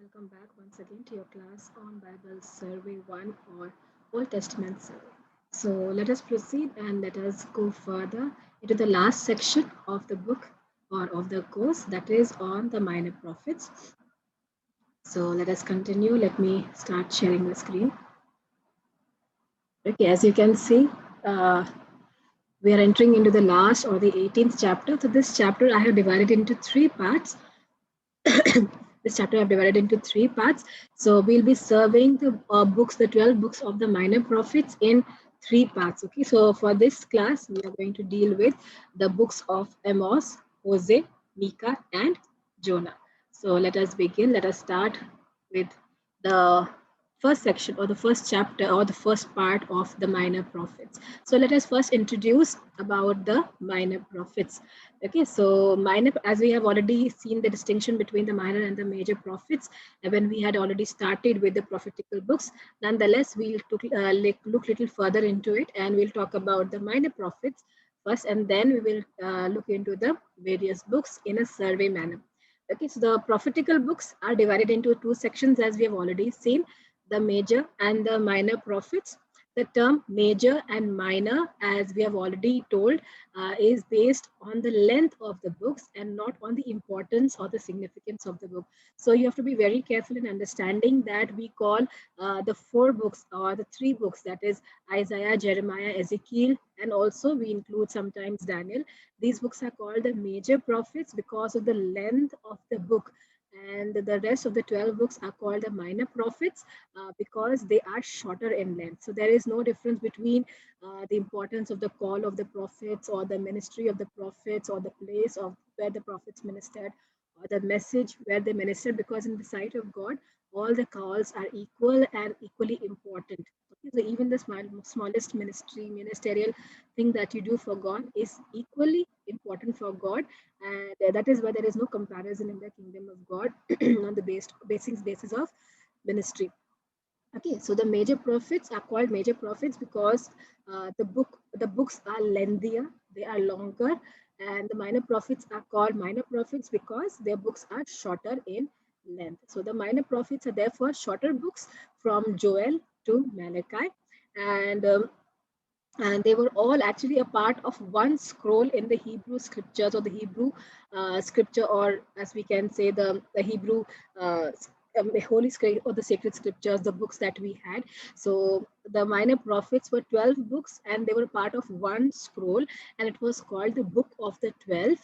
Welcome back once again to your class on Bible Survey 1 or Old Testament Survey. So let us proceed and let us go further into the last section of the book or of the course, that is on the minor prophets. So let us continue. Let me start sharing the screen. Okay, as you can see, uh, we are entering into the last or the 18th chapter. So this chapter I have divided into three parts. This chapter I've divided into three parts. So we'll be serving the books, the 12 books of the minor prophets in three parts. Okay, so for this class, we are going to deal with the books of Amos, Hosea, Micah, and Jonah. So let us begin. Let us start with the first section or the first chapter or the first part of the minor prophets. So let us first introduce about the minor prophets. Okay, so minor, as we have already seen the distinction between the minor and the major prophets, when we had already started with the prophetical books, nonetheless, we'll look little further into it and we'll talk about the minor prophets first, and then we will look into the various books in a survey manner. Okay, so the prophetical books are divided into two sections as we have already seen, the major and the minor prophets. The term major and minor, as we have already told, is based on the length of the books and not on the importance or the significance of the book. So you have to be very careful in understanding that we call the four books or the three books, that is Isaiah, Jeremiah, Ezekiel, and also we include sometimes Daniel. These books are called the major prophets because of the length of the book, and the rest of the 12 books are called the minor prophets because they are shorter in length. So there is no difference between the importance of the call of the prophets or the ministry of the prophets or the place of where the prophets ministered or the message where they ministered, because in the sight of God all the calls are equal and equally important. Okay, so even the smallest ministerial thing that you do for God is equally important for God, and that is why there is no comparison in the kingdom of God on the basis of ministry. Okay, so the major prophets are called major prophets because the books are lengthier, they are longer, and the minor prophets are called minor prophets because their books are shorter in length. So the minor prophets are therefore shorter books from Joel to Malachi, and and they were all actually a part of one scroll in the Hebrew scriptures or the Hebrew scripture, or as we can say the Hebrew holy script or the sacred scriptures, the books that we had. So the minor prophets were 12 books and they were part of one scroll, and it was called the Book of the 12,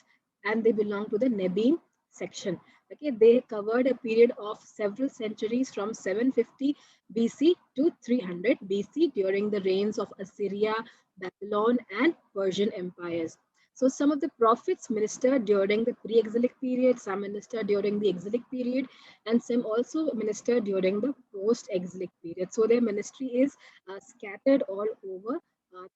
and they belong to the Nebim section. Okay, they covered a period of several centuries from 750 BC to 300 BC during the reigns of Assyria, Babylon, and Persian empires. So some of the prophets ministered during the pre-exilic period, some ministered during the exilic period, and some also ministered during the post-exilic period. So their ministry is scattered all over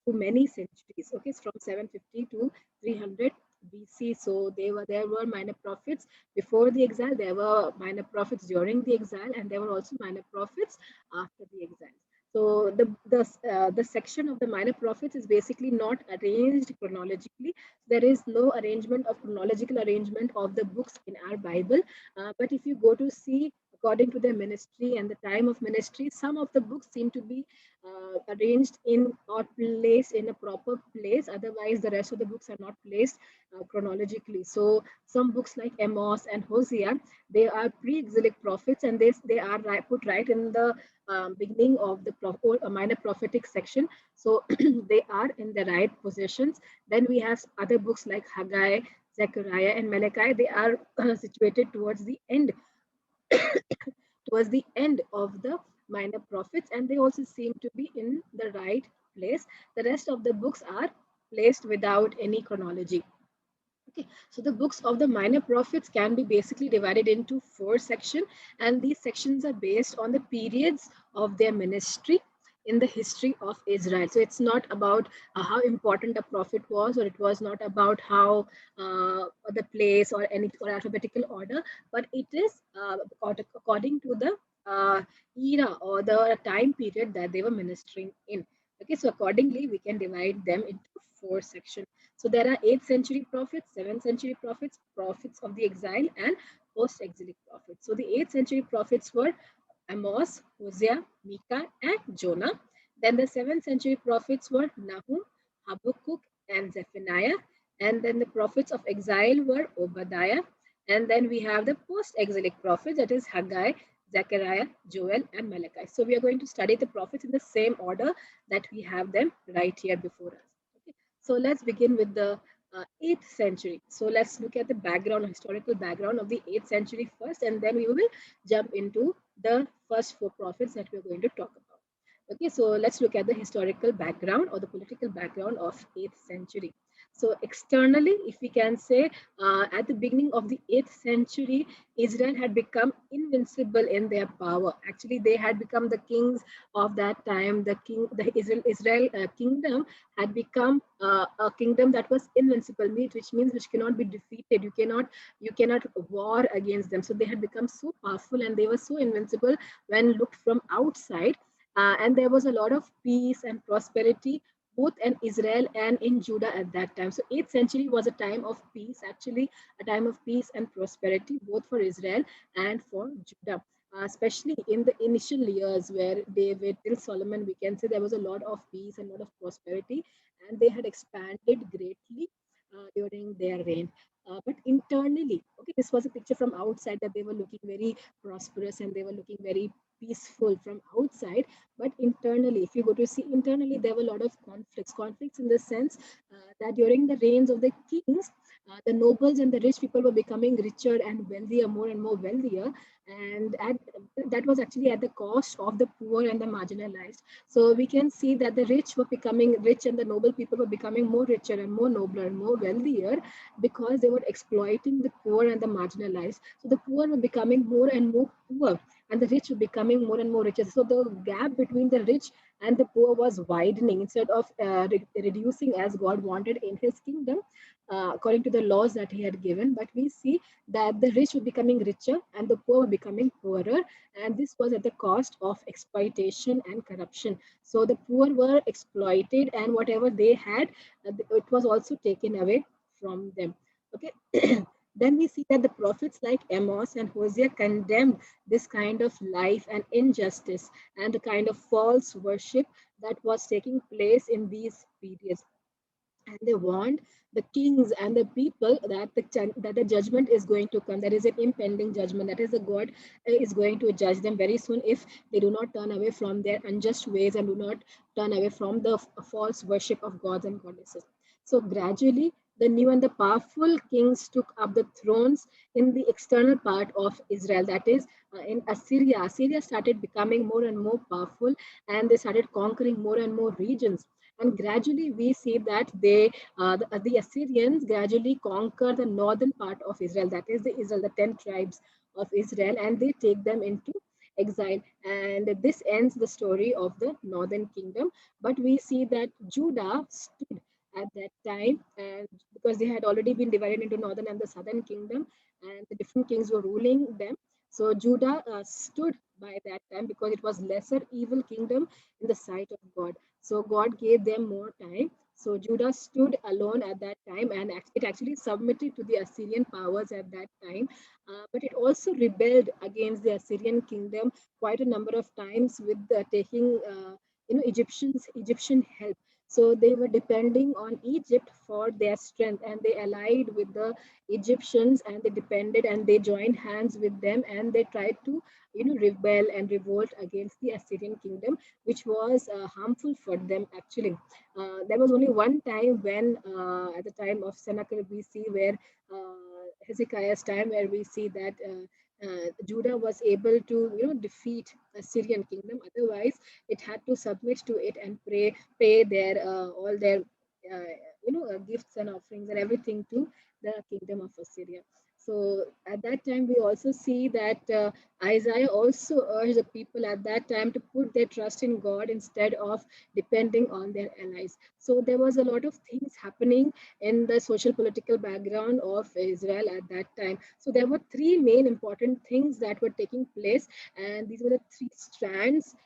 through many centuries. Okay, from 750 to 300 BC. So there were minor prophets before the exile, there were minor prophets during the exile, and there were also minor prophets after the exile. So the section of the minor prophets is basically not arranged chronologically. There is no arrangement of chronological arrangement of the books in our Bible. But if you go to see according to their ministry and the time of ministry, some of the books seem to be arranged in or placed in a proper place. Otherwise, the rest of the books are not placed chronologically. So some books like Amos and Hosea, they are pre-exilic prophets, and they are put right in the beginning of the minor prophetic section. So they are in the right positions. Then we have other books like Haggai, Zechariah, and Malachi. They are situated towards the end of the minor prophets, and they also seem to be in the right place. The rest of the books are placed without any chronology. Okay, so the books of the minor prophets can be basically divided into four sections, and these sections are based on the periods of their ministry in the history of Israel. So it's not about how important a prophet was, or it was not about how the place or any or alphabetical order, but it is according to the era or the time period that they were ministering in. Okay, so accordingly, we can divide them into four sections. So there are 8th century prophets, 7th century prophets, prophets of the exile, and post-exilic prophets. So the 8th century prophets were Amos, Hosea, Micah, and Jonah. Then the 7th century prophets were Nahum, Habakkuk, and Zephaniah. And then the prophets of exile were Obadiah. And then we have the post exilic prophets, that is Haggai, Zechariah, Joel, and Malachi. So we are going to study the prophets in the same order that we have them right here before us. Okay. So let's begin with the 8th century. So let's look at the background, historical background of the 8th century first, and then we will jump into the first four prophets that we are going to talk about. Okay, so let's look at the historical background or the political background of 8th century. So externally, if we can say, at the beginning of the 8th century, Israel had become invincible in their power. Actually, they had become the kings of that time. The Israel kingdom had become a kingdom that was invincible, which means which cannot be defeated. You cannot war against them. So they had become so powerful and they were so invincible when looked from outside. And there was a lot of peace and prosperity both in Israel and in Judah at that time. So 8th century was a time of peace, actually a time of peace and prosperity both for Israel and for Judah. Especially in the initial years where David till Solomon, we can say there was a lot of peace and a lot of prosperity, and they had expanded greatly during their reign. But internally, okay, this was a picture from outside that they were looking very prosperous and they were looking very peaceful from outside. But internally, if you go to see internally, there were a lot of conflicts in the sense that during the reigns of the kings, the nobles and the rich people were becoming richer and wealthier, more and more wealthier, and that was actually at the cost of the poor and the marginalized. So we can see that the rich were becoming rich and the noble people were becoming more richer and more nobler and more wealthier because they were exploiting the poor and the marginalized. So the poor were becoming more and more poor and the rich were becoming more and more richer. So the gap between the rich and the poor was widening instead of reducing as God wanted in his kingdom, according to the laws that he had given. But we see that the rich were becoming richer and the poor were becoming poorer, and this was at the cost of exploitation and corruption. So the poor were exploited, and whatever they had, it was also taken away from them. Okay. Then we see that the prophets like Amos and Hosea condemned this kind of life and injustice and the kind of false worship that was taking place in these periods. And they warned the kings and the people that the judgment is going to come. There is an impending judgment. That is, the God is going to judge them very soon if they do not turn away from their unjust ways and do not turn away from the false worship of gods and goddesses. So gradually, the new and the powerful kings took up the thrones in the external part of Israel. That is, in Assyria. Assyria started becoming more and more powerful, and they started conquering more and more regions. And gradually we see that the Assyrians gradually conquer the northern part of Israel, that is the Israel, the 10 tribes of Israel, and they take them into exile. And this ends the story of the northern kingdom. But we see that Judah stood at that time, and because they had already been divided into northern and the southern kingdom, and the different kings were ruling them. So Judah stood by that time because it was lesser evil kingdom in the sight of God. So God gave them more time. So Judah stood alone at that time, and it actually submitted to the Assyrian powers at that time. But it also rebelled against the Assyrian kingdom quite a number of times with taking Egyptian help. So they were depending on Egypt for their strength, and they allied with the Egyptians, and they depended and they joined hands with them, and they tried to rebel and revolt against the Assyrian kingdom, which was harmful for them actually. There was only one time when, at the time of Sennacherib, we see where Hezekiah's time, where we see that Judah was able to defeat Assyrian kingdom. Otherwise, it had to submit to it and pay their all their gifts and offerings and everything to the kingdom of Assyria. So at that time, we also see that Isaiah also urged the people at that time to put their trust in God instead of depending on their allies. So there was a lot of things happening in the social political background of Israel at that time. So there were three main important things that were taking place, and these were the three strands.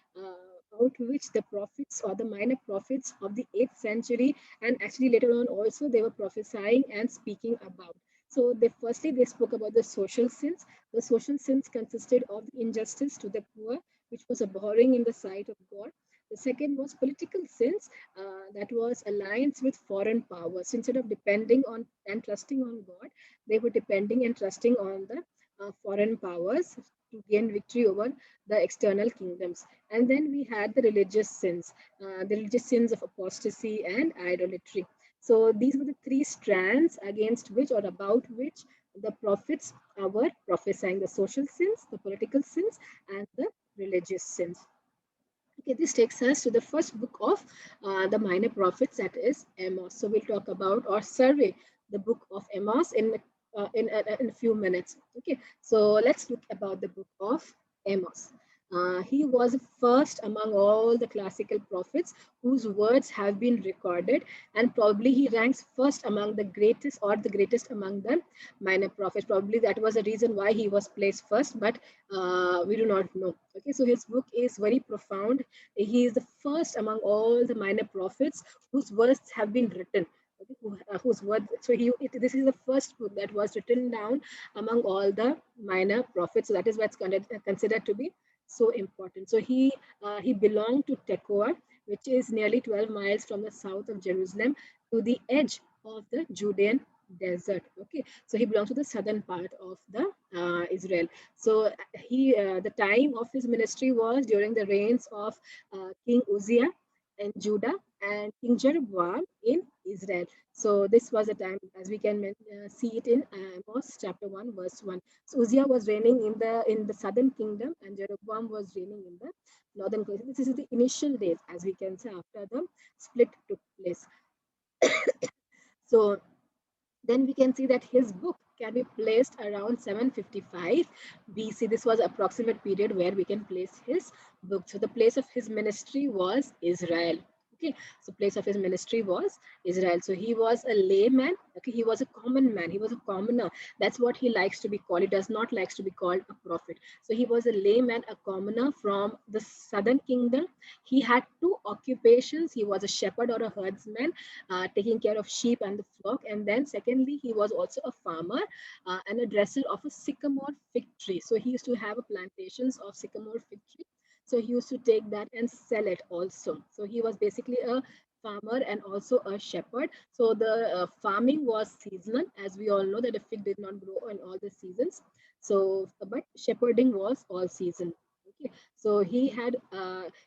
Out which the prophets or the minor prophets of the 8th century, and actually later on also, they were prophesying and speaking about. So they spoke about the social sins. The social sins consisted of the injustice to the poor, which was abhorring in the sight of God. The second was political sins, that was alliance with foreign powers. So instead of depending on and trusting on God, they were depending and trusting on the foreign powers to gain victory over the external kingdoms. And then we had the religious sins of apostasy and idolatry. So these were the three strands against which or about which the prophets were prophesying: the social sins, the political sins, and the religious sins. Okay, this takes us to the first book of the minor prophets, that is Amos. So we'll talk about or survey the book of Amos in a few minutes. Okay, so let's look about the book of Amos. He was first among all the classical prophets whose words have been recorded, and probably he ranks first among the greatest or the greatest among the minor prophets. Probably that was the reason why he was placed first, but we do not know. Okay, so his book is very profound. He is the first among all the minor prophets whose words have been written. Okay, whose word? So this is the first book that was written down among all the minor prophets. So that is what's considered to be so important. So he belonged to Tekoa, which is nearly 12 miles from the south of Jerusalem to the edge of the Judean desert. Okay, so he belongs to the southern part of the Israel. So the time of his ministry was during the reigns of King Uzziah in Judah and King Jeroboam in Israel. So this was a time, as we can see it in Amos chapter 1, verse 1. So Uzziah was reigning in the southern kingdom, and Jeroboam was reigning in the northern kingdom. This is the initial days, as we can say, after the split took place. So then we can see that his book can be placed around 755 BC. This was approximate period where we can place his book. So the place of his ministry was Israel. Okay, so place of his ministry was Israel. So he was a layman. Okay, he was a common man. He was a commoner. That's what he likes to be called. He does not likes to be called a prophet. So he was a layman, a commoner from the southern kingdom. He had two occupations. He was a shepherd or a herdsman, taking care of sheep and the flock. And then, secondly, he was also a farmer and a dresser of a sycamore fig tree. So he used to have a plantations of sycamore fig tree. So he used to take that and sell it also. So he was basically a farmer and also a shepherd. So the farming was seasonal, as we all know that the fig did not grow in all the seasons. So, but shepherding was all season. Okay, so he had.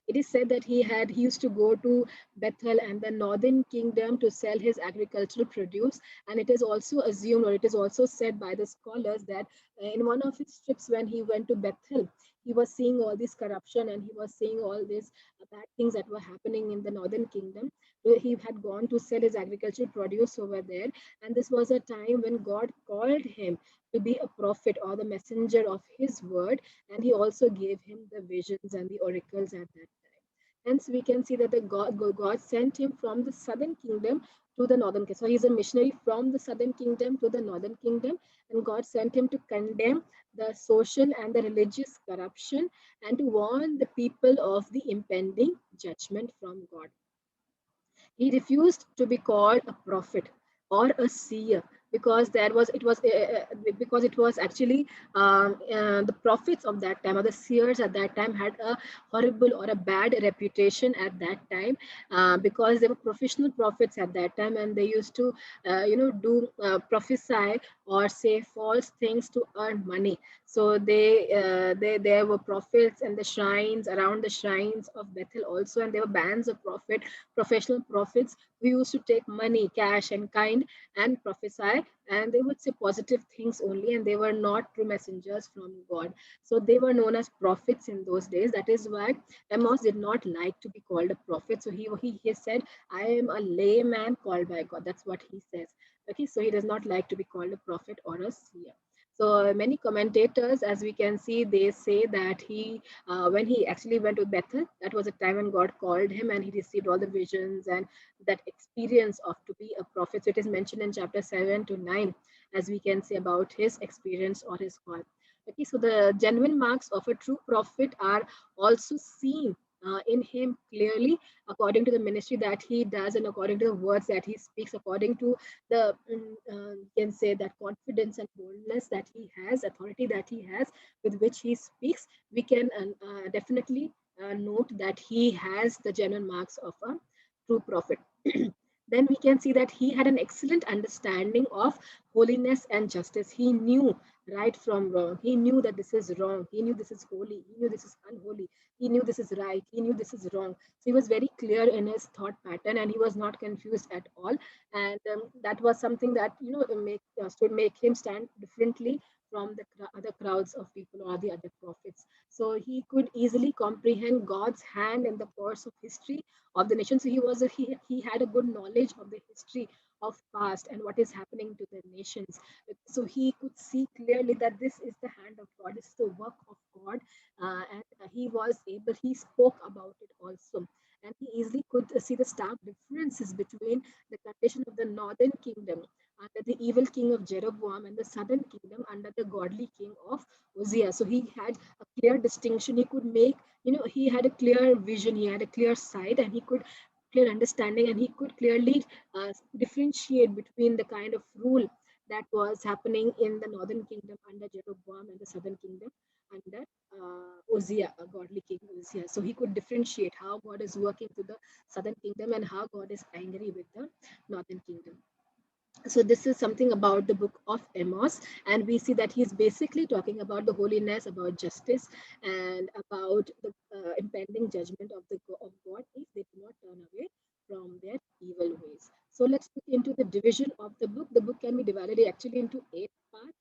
It is said that he used to go to Bethel and the northern kingdom to sell his agricultural produce. And it is also assumed, or it is also said by the scholars, that in one of his trips when he went to Bethel, he was seeing all this corruption and he was seeing all these bad things that were happening in the northern kingdom. So he had gone to sell his agricultural produce over there. And this was a time when God called him to be a prophet or the messenger of his word. And he also gave him the visions and the oracles at that time. Hence, we can see that God sent him from the southern kingdom to the northern kingdom. So he's a missionary from the southern kingdom to the northern kingdom, and God sent him to condemn the social and the religious corruption and to warn the people of the impending judgment from God. He refused to be called a prophet or a seer because because it was actually the prophets of that time or the seers at that time had a horrible or a bad reputation at that time, because they were professional prophets at that time, and they used to do prophesy or say false things to earn money. So they there were prophets and the shrines around the shrines of Bethel also, and there were bands of professional prophets who used to take money, cash, and kind and prophesy, and they would say positive things only, and they were not true messengers from God. So they were known as prophets in those days. That is why Amos did not like to be called a prophet. So he said, I am a layman called by God. That's what he says. Okay, so he does not like to be called a prophet or a seer. So many commentators, as we can see, they say that when he actually went to Bethel, that was a time when God called him and he received all the visions and that experience of to be a prophet. So it is mentioned in chapter 7 to 9, as we can say about his experience or his call. Okay, so the genuine marks of a true prophet are also seen in him clearly, according to the ministry that he does and according to the words that he speaks, according to the you can say that confidence and boldness that he has, authority that he has with which he speaks, we can definitely note that he has the genuine marks of a true prophet. Then we can see that he had an excellent understanding of holiness and justice. He knew right from wrong. He knew that this is wrong. He knew this is holy. He knew this is unholy. He knew this is right. He knew this is wrong. So he was very clear in his thought pattern, and he was not confused at all. And that was something that should make him stand differently from the other crowds of people or the other prophets. So he could easily comprehend God's hand in the course of history of the nation. So he had a good knowledge of the history of past and what is happening to the nations. So he could see clearly that this is the hand of God, this is the work of God, and he was able. He spoke about it also, and he easily could see the stark differences between the condition of the northern kingdom under the evil king of Jeroboam and the southern kingdom under the godly king of Hosea. So he had a clear distinction. He could make, he had a clear vision, he had a clear sight, and he could clear understanding, and he could clearly differentiate between the kind of rule that was happening in the northern kingdom under Jeroboam and the southern kingdom under Hosea, a godly king Hosea. So he could differentiate how God is working to the southern kingdom and how God is angry with the northern kingdom. So this is something about the book of Amos, and we see that he's basically talking about the holiness, about justice, and about the impending judgment of of God if they do not turn away from their evil ways. So let's look into the division of the book. The book can be divided actually into 8 parts,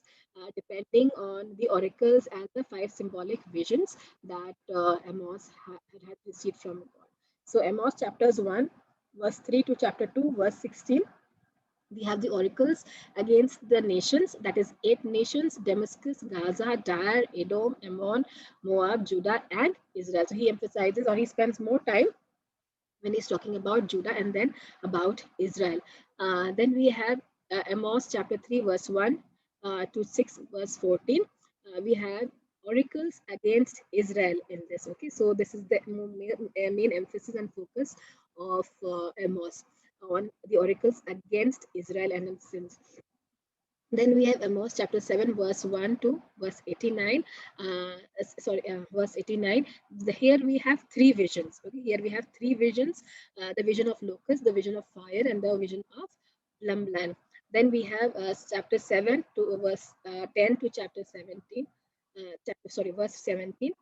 depending on the oracles and the 5 symbolic visions that Amos had received from God. So Amos chapters 1, verse 3 to chapter 2, verse 16, we have the oracles against the nations, that is 8 nations: Damascus, Gaza, Tyre, Edom, Ammon, Moab, Judah, and Israel. So he emphasizes, or he spends more time when he's talking about Judah and then about Israel. Then we have Amos chapter 3, verse 1 to 6, verse 14. We have oracles against Israel in this. Okay, so this is the main emphasis and focus of Amos on the oracles against Israel and its sins. Then we have Amos chapter 7, verse 1 to verse 89. Verse 89. Here we have 3 visions. Okay, here we have 3 visions: the vision of locust, the vision of fire, and the vision of plumb land. Then we have chapter 7 to verse 10 to chapter 17. Verse 17.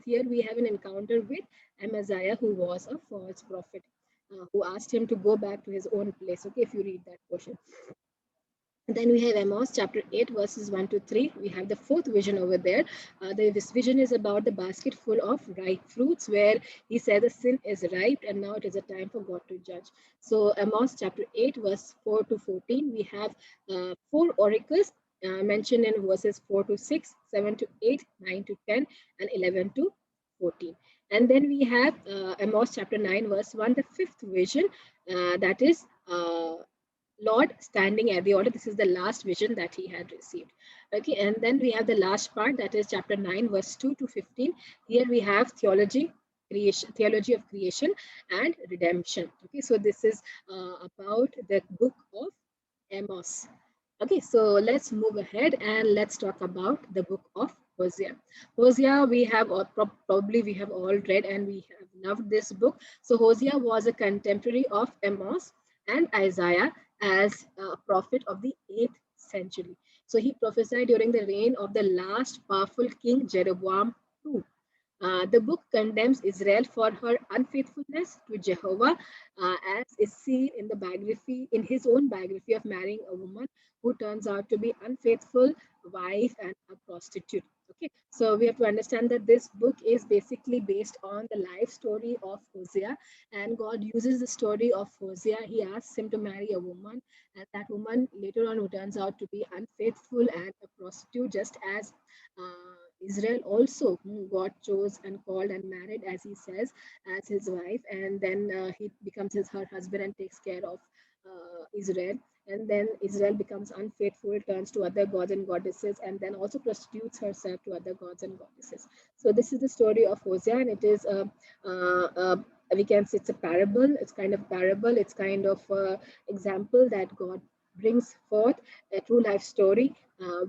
Here we have an encounter with Amaziah, who was a false prophet, who asked him to go back to his own place. Okay, if you read that portion. Then we have Amos chapter 8, verses 1 to 3. We have the fourth vision over there. This vision is about the basket full of ripe fruits, where he said the sin is ripe and now it is a time for God to judge. So, Amos chapter 8, verse 4 to 14, we have 4 oracles mentioned in verses 4 to 6, 7 to 8, 9 to 10, and 11 to 14. And then we have Amos chapter 9, verse 1, the fifth vision, that is Lord standing at the altar. This is the last vision that he had received. Okay, and then we have the last part, that is chapter 9, verse 2 to 15. Here we have theology of creation and redemption. Okay, so this is about the book of Amos. Okay, so let's move ahead and let's talk about the book of Hosea. Hosea, we have probably we have all read and we have loved this book. So Hosea was a contemporary of Amos and Isaiah as a prophet of the 8th century. So he prophesied during the reign of the last powerful king Jeroboam II. The book condemns Israel for her unfaithfulness to Jehovah, as is seen in the biography, in his own biography of marrying a woman who turns out to be unfaithful wife and a prostitute. Okay, so we have to understand that this book is basically based on the life story of Hosea, and God uses the story of Hosea. He asks him to marry a woman, and that woman later on who turns out to be unfaithful and a prostitute, just as Israel also, whom God chose and called and married, as he says, as his wife, and then he becomes her husband and takes care of Israel. and then Israel becomes unfaithful, turns to other gods and goddesses, and then also prostitutes herself to other gods and goddesses. So this is the story of Hosea, and it is we can say it's a parable. It's kind of parable. It's kind of example that God brings forth a true life story,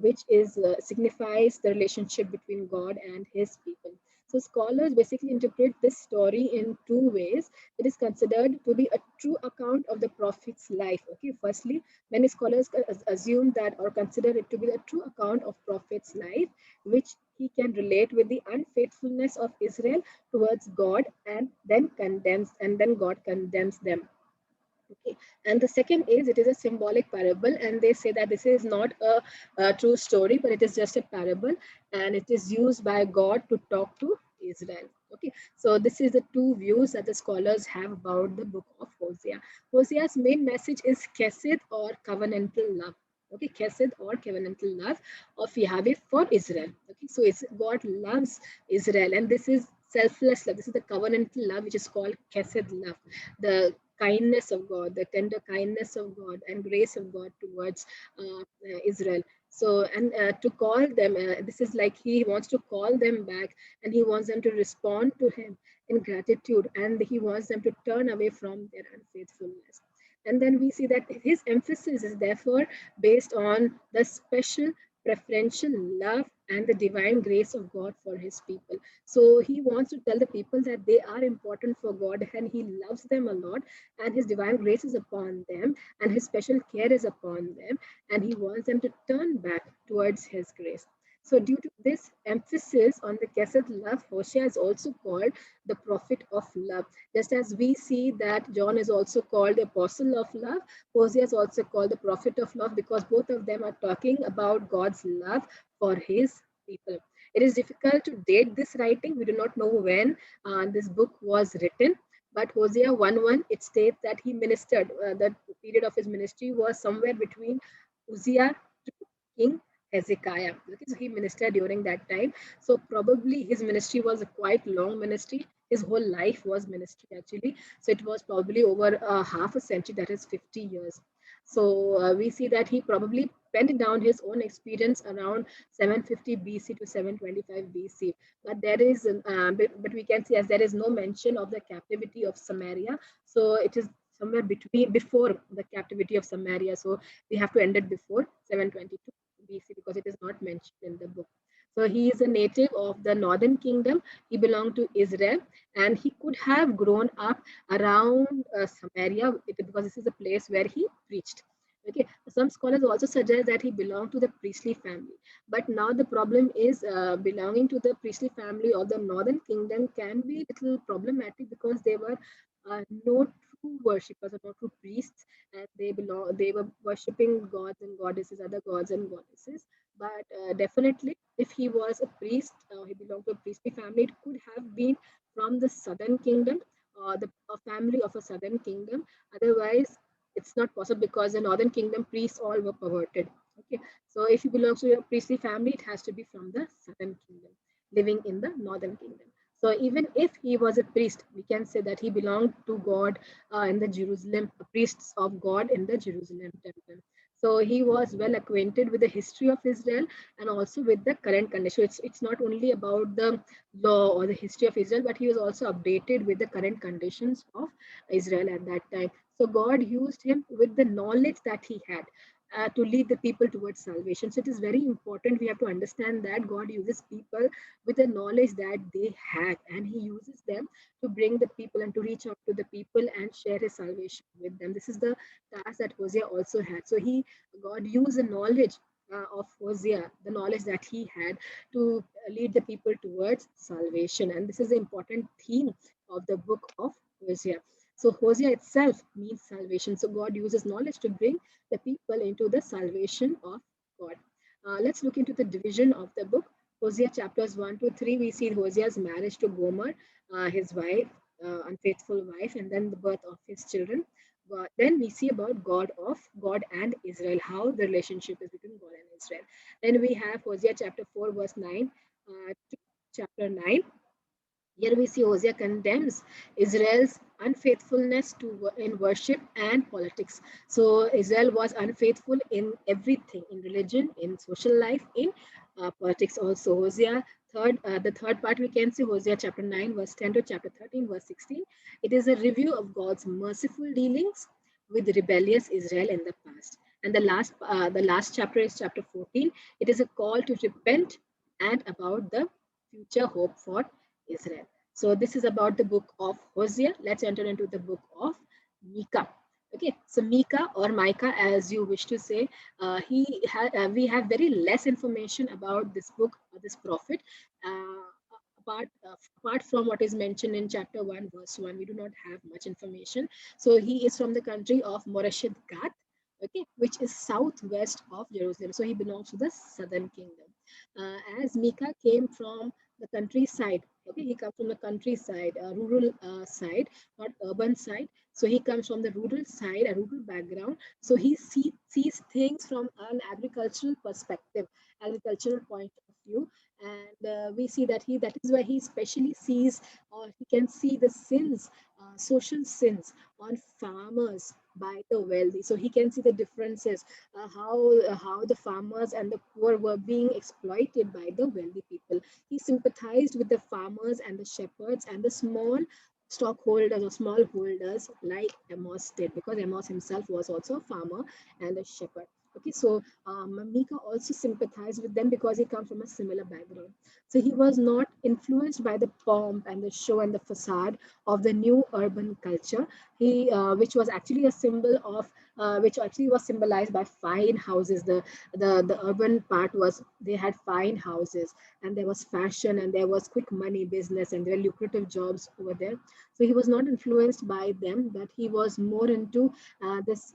which is signifies the relationship between God and His people. So scholars basically interpret this story in two ways. It is considered to be a true account of the prophet's life. Okay, firstly, many scholars assume that or consider it to be a true account of prophet's life, which he can relate with the unfaithfulness of Israel towards God, and then God condemns them. Okay. And the second is it is a symbolic parable, and they say that this is not a true story, but it is just a parable, and it is used by God to talk to Israel. Okay, so this is the two views that the scholars have about the book of Hosea. Hosea's main message is Kesed or covenantal love. Okay, Kesed or covenantal love of Yahweh for Israel. Okay, so it's God loves Israel, and this is selfless love. This is the covenantal love, which is called Kesed love, the kindness of God, the tender kindness of God and grace of God towards Israel. So, and to call them, this is like he wants to call them back, and he wants them to respond to him in gratitude, and he wants them to turn away from their unfaithfulness. And then we see that his emphasis is therefore based on the special preferential love and the divine grace of God for his people. So he wants to tell the people that they are important for God and he loves them a lot, and his divine grace is upon them, and his special care is upon them, and he wants them to turn back towards his grace. So, due to this emphasis on the Kesed love, Hosea is also called the prophet of love. Just as we see that John is also called the apostle of love, Hosea is also called the prophet of love because both of them are talking about God's love for his people. It is difficult to date this writing. We do not know when this book was written, but Hosea 1:1, it states that he ministered. The period of his ministry was somewhere between Uzziah to King Hezekiah. Okay, so he ministered during that time. So probably his ministry was a quite long ministry. His whole life was ministry actually. So it was probably over half a century, that is 50 years. So we see that he probably penned down his own experience around 750 BC to 725 BC. But there is, but we can see as there is no mention of the captivity of Samaria. So it is somewhere between before the captivity of Samaria. So we have to end it before 722 BC because it is not mentioned in the book. So he is a native of the northern kingdom. He belonged to Israel, and he could have grown up around Samaria because this is a place where he preached. Okay, some scholars also suggest that he belonged to the priestly family. But now the problem is belonging to the priestly family of the northern kingdom can be a little problematic because they were no true worshippers or no true priests, and they were worshipping gods and goddesses, other gods and goddesses. But definitely, if he was a priest, he belonged to a priestly family, it could have been from the southern kingdom or the a family of a southern kingdom. Otherwise, it's not possible because the northern kingdom priests all were perverted. Okay, so if he belongs to a priestly family, it has to be from the southern kingdom, living in the northern kingdom. So even if he was a priest, we can say that he belonged to God in the Jerusalem, priests of God in the Jerusalem temple. So he was well acquainted with the history of Israel and also with the current condition. It's not only about the law or the history of Israel, but he was also updated with the current conditions of Israel at that time. So God used him with the knowledge that he had to lead the people towards salvation. So it is very important. We have to understand that God uses people with the knowledge that they had, and He uses them to bring the people and to reach out to the people and share His salvation with them. This is the task that Hosea also had. So God used the knowledge of Hosea, the knowledge that he had to lead the people towards salvation. And this is the important theme of the book of Hosea. So Hosea itself means salvation. So God uses knowledge to bring the people into the salvation of God. Let's look into the division of the book. Hosea chapters 1 to 3, we see Hosea's marriage to Gomer, his wife, unfaithful wife, and then the birth of his children. Then we see about God and Israel, how the relationship is between God and Israel. Then we have Hosea chapter 4, verse 9 to chapter 9. Here we see Hosea condemns Israel's unfaithfulness in worship and politics. So Israel was unfaithful in everything, in religion, in social life, in politics also. The third part we can see Hosea chapter 9 verse 10 to chapter 13 verse 16. It is a review of God's merciful dealings with rebellious Israel in the past. And the last chapter is chapter 14. It is a call to repent and about the future hope for Israel. So this is about the book of Hosea. Let's enter into the book of Micah. Okay, so Micah or Micah, as you wish to say, we have very less information about this book or this prophet. Uh, apart from what is mentioned in chapter 1 verse 1, we do not have much information. So he is from the country of Moresheth Gath, okay, which is southwest of Jerusalem. So he belongs to the southern kingdom. As Micah came from the countryside. Okay, he comes from the countryside, rural side, not urban side. So he comes from the rural side, a rural background. So sees things from an agricultural perspective, agricultural point of view, and we see that he that is why he especially sees or he can see the sins, social sins on farmers by the wealthy. So he can see the differences, how the farmers and the poor were being exploited by the wealthy people. He sympathized with the farmers and the shepherds and the small stockholders or small holders like Amos did, because Amos himself was also a farmer and a shepherd. Okay, so Mika also sympathized with them because he comes from a similar background. So he was not influenced by the pomp and the show and the facade of the new urban culture. Which was actually a symbol of, which actually was symbolized by fine houses. The urban part was they had fine houses, and there was fashion, and there was quick money business, and there were lucrative jobs over there. So he was not influenced by them, but he was more into this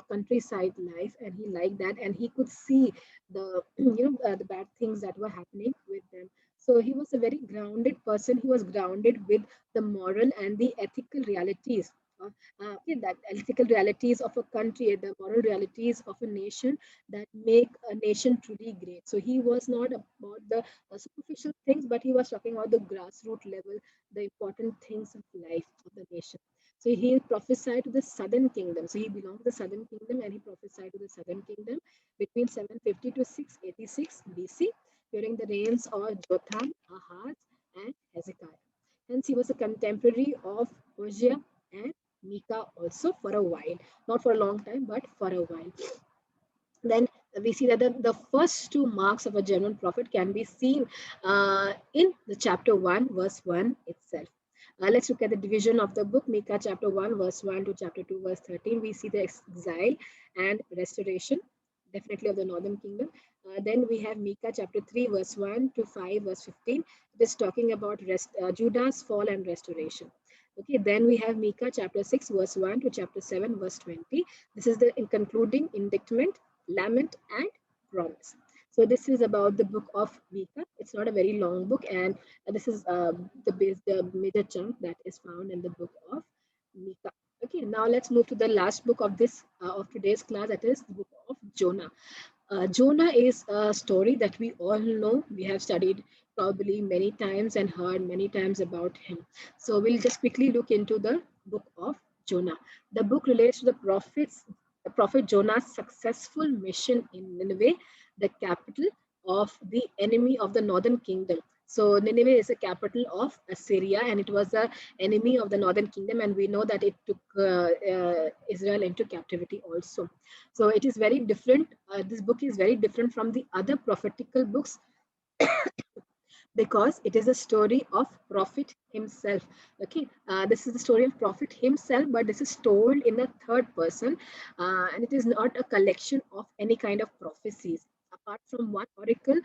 countryside life, and he liked that, and he could see the the bad things that were happening with them. So he was a very grounded person. He was grounded with the moral and the ethical realities, that ethical realities of a country, the moral realities of a nation that make a nation truly great. So he was not about the superficial things, but he was talking about the grassroots level, the important things of life of the nation. So he prophesied to the southern kingdom. So he belonged to the southern kingdom, and he prophesied to the southern kingdom between 750 to 686 BC during the reigns of Jotham, Ahaz, and Hezekiah. Hence, he was a contemporary of Hosea and Micah also for a while, not for a long time, but for a while. Then we see that the first two marks of a genuine prophet can be seen in the chapter 1, verse 1 itself. Let's look at the division of the book. Micah chapter 1, verse 1 to chapter 2, verse 13. We see the exile and restoration, definitely of the northern kingdom. Then we have Micah chapter 3, verse 1 to 5, verse 15. It is talking about Judah's fall and restoration. Okay, then we have Micah chapter 6, verse 1 to chapter 7, verse 20. This is the concluding indictment, lament, and promise. So this is about the book of Micah. It's not a very long book, and this is the major chunk that is found in the book of Micah. Okay, now let's move to the last book of this of today's class. That is the book of Jonah. Jonah is a story that we all know. We have studied probably many times and heard many times about him. So we'll just quickly look into the book of Jonah. The book relates to the prophet Jonah's successful mission in Nineveh, the capital of the enemy of the northern kingdom. So Nineveh is the capital of Assyria, and it was the enemy of the northern kingdom, and we know that it took Israel into captivity also. So it is very different. This book is very different from the other prophetical books because it is a story of prophet himself. Okay, this is the story of prophet himself, but this is told in a third person, and it is not a collection of any kind of prophecies apart from one oracle,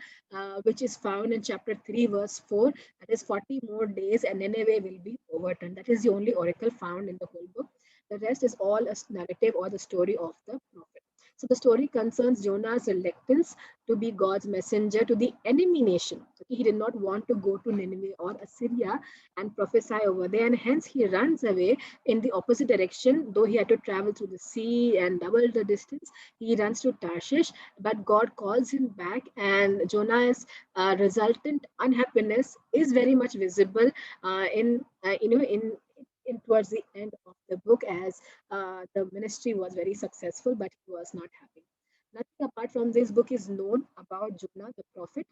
which is found in chapter 3 verse 4. That is 40 more days and Nineveh will be overturned. That is the only oracle found in the whole book. The rest is all a narrative or the story of the prophet. So the story concerns Jonah's reluctance to be God's messenger to the enemy nation. Okay, he did not want to go to Nineveh or Assyria and prophesy over there, and hence he runs away in the opposite direction. Though he had to travel through the sea and double the distance, he runs to Tarshish. But God calls him back, and Jonah's resultant unhappiness is very much visible in in towards the end of the book, as the ministry was very successful, but he was not happy. Nothing apart from this book is known about Jonah the prophet,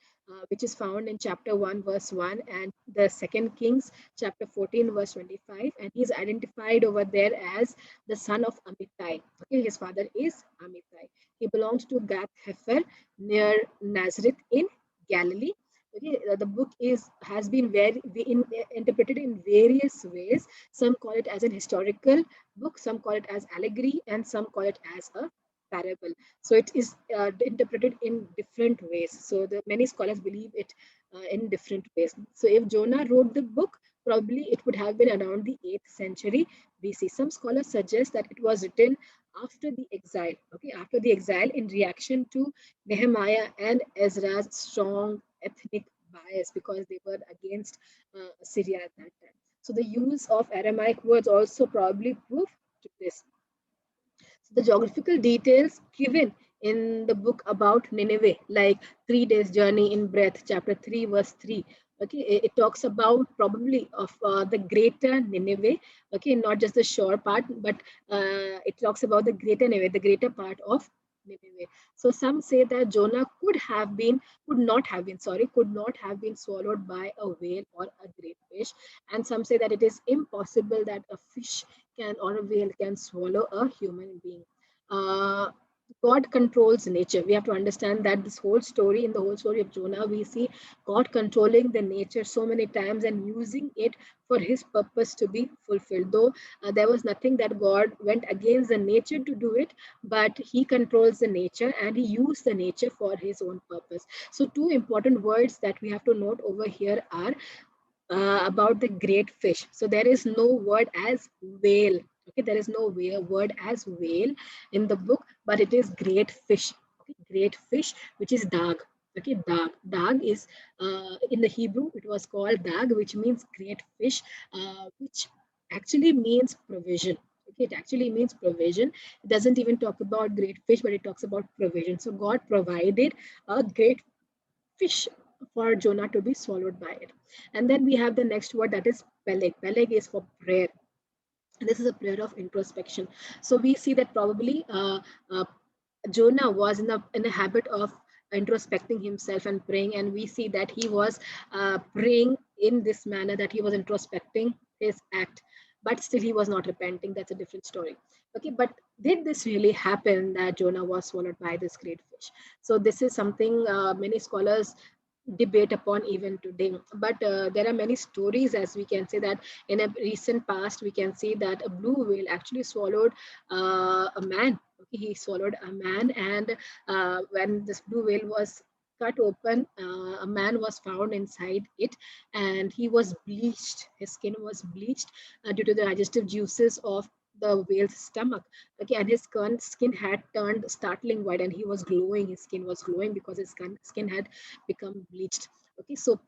which is found in chapter 1, verse 1, and the second Kings, chapter 14, verse 25. And he's identified over there as the son of Amittai. Okay, his father is Amittai. He belongs to Gath Hefer near Nazareth in Galilee. Okay, the book is has been interpreted in various ways. Some call it as an historical book, some call it as allegory, and some call it as a parable. So it is interpreted in different ways. So the many scholars believe it in different ways. So if Jonah wrote the book, probably it would have been around the 8th century BC. Some scholars suggest that it was written after the exile. Okay, after the exile, in reaction to Nehemiah and Ezra's strong ethnic bias, because they were against Syria at that time. So the use of Aramaic words also probably prove to this. So the geographical details given in the book about Nineveh, like 3 days journey in breadth, chapter 3, verse 3. Okay, it talks about probably of the greater Nineveh. Okay, not just the shore part, but it talks about the greater Nineveh, the greater part of Nineveh. So some say that Jonah could not have been swallowed by a whale or a great fish. And some say that it is impossible that a fish can or a whale can swallow a human being. Uh, God controls nature. We have to understand that in the whole story of Jonah, we see God controlling the nature so many times and using it for his purpose to be fulfilled. Though there was nothing that God went against the nature to do it, but he controls the nature and he used the nature for his own purpose. So, two important words that we have to note over here are about the great fish. So there is no word as whale. Okay, there is no word as whale in the book, but it is great fish. Okay, great fish, which is dag. Okay, dag. Dag is in the Hebrew. It was called dag, which means great fish, which actually means provision. Okay, it actually means provision. It doesn't even talk about great fish, but it talks about provision. So God provided a great fish for Jonah to be swallowed by it. And then we have the next word, that is Peleg. Peleg is for prayer. And this is a prayer of introspection. So we see that probably Jonah was in a habit of introspecting himself and praying, and we see that he was praying in this manner, that he was introspecting his act, but still he was not repenting. That's a different story. Okay, but did this really happen, that Jonah was swallowed by this great fish? So this is something many scholars debate upon even today. But there are many stories, as we can say that in a recent past, we can see that a blue whale actually swallowed a man. Okay, he swallowed a man, and when this blue whale was cut open, a man was found inside it, and he was bleached. His skin was bleached due to the digestive juices of the whale's stomach. Okay, and his skin had turned startling white, and he was glowing. His skin was glowing because his skin had become bleached. Okay, so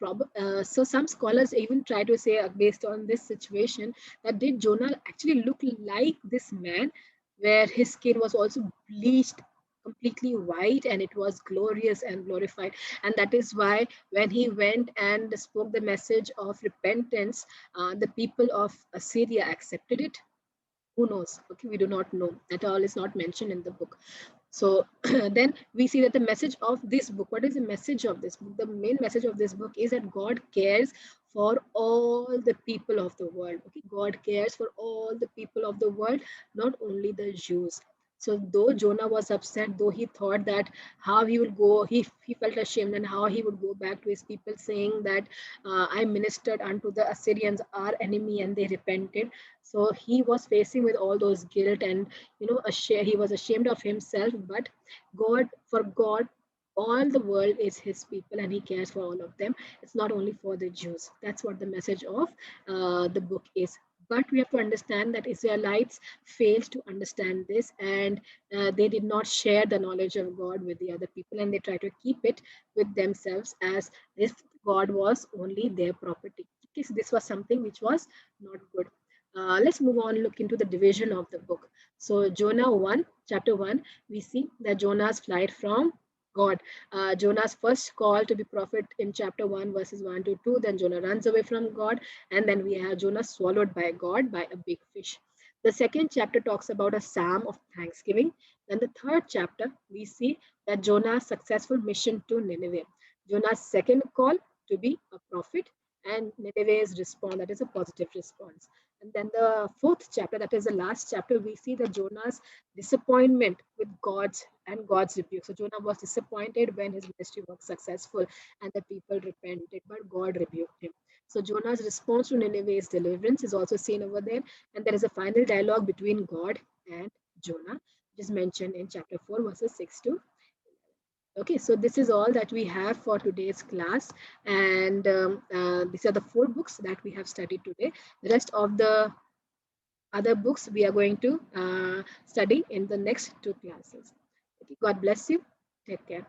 so some scholars even try to say, based on this situation, that did Jonah actually look like this man, where his skin was also bleached completely white and it was glorious and glorified, and that is why when he went and spoke the message of repentance, the people of Assyria accepted it. Who knows? Okay, we do not know. That all is not mentioned in the book. So then we see that the message of this book, what is the message of this book? The main message of this book is that God cares for all the people of the world. Okay, God cares for all the people of the world, not only the Jews. So though Jonah was upset, though he thought that how he would go, he felt ashamed, and how he would go back to his people saying that I ministered unto the Assyrians, our enemy, and they repented. So he was facing with all those guilt, and he was ashamed of himself. But God, all the world is his people, and he cares for all of them. It's not only for the Jews. That's what the message of the book is. But we have to understand that Israelites failed to understand this, and they did not share the knowledge of God with the other people, and they try to keep it with themselves as if God was only their property. Okay, so this was something which was not good. Let's move on, look into the division of the book. So, Jonah 1, chapter 1, we see that Jonah's flight from God. Jonah's first call to be prophet in chapter 1, verses 1 to 2. Then Jonah runs away from God, and then we have Jonah swallowed by God by a big fish. The second chapter talks about a psalm of thanksgiving. Then the third chapter, we see that Jonah's successful mission to Nineveh. Jonah's second call to be a prophet, and Nineveh's response, that is a positive response. And then the fourth chapter, that is the last chapter, we see that Jonah's disappointment with God's rebuke. So Jonah was disappointed when his ministry was successful and the people repented, but God rebuked him. So Jonah's response to Nineveh's deliverance is also seen over there. And there is a final dialogue between God and Jonah, which is mentioned in chapter 4, verses 6 to 11. Okay, so this is all that we have for today's class. And these are the 4 books that we have studied today. The rest of the other books we are going to study in the next 2 classes. Okay, God bless you. Take care.